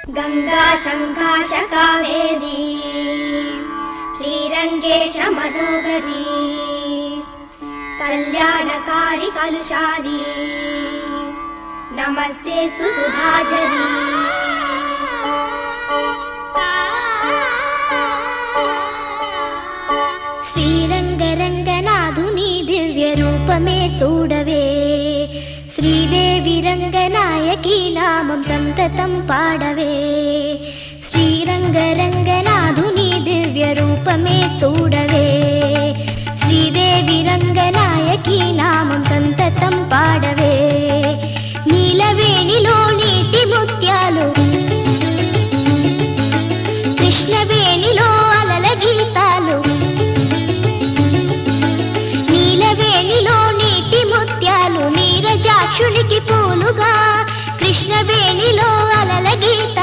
गंगा शंखाश कावेरी श्रीरंगेश मनोहरी कल्याणकारी कलुषारी नमस्तेस्तु सुधाझरी। శ్రీరంగరంగనాథుని దివ్య రూపమే చూడవే, శ్రీదేవి రంగనాయకి నామం సంతతం పాడవే. శ్రీరంగరంగనాథుని దివ్య రూపమే చూడవే, శ్రీదేవి రంగనాయకి నామం సంతతం పాడవే. నీలవేణిలో నీటి ముత్యాలు, కృష్ణవేణిలో అలల గీతాలు, నీలవేణిలో నీటి ముత్యాలు నీరజాక్షునికి పూలుగా, కృష్ణవేణిలో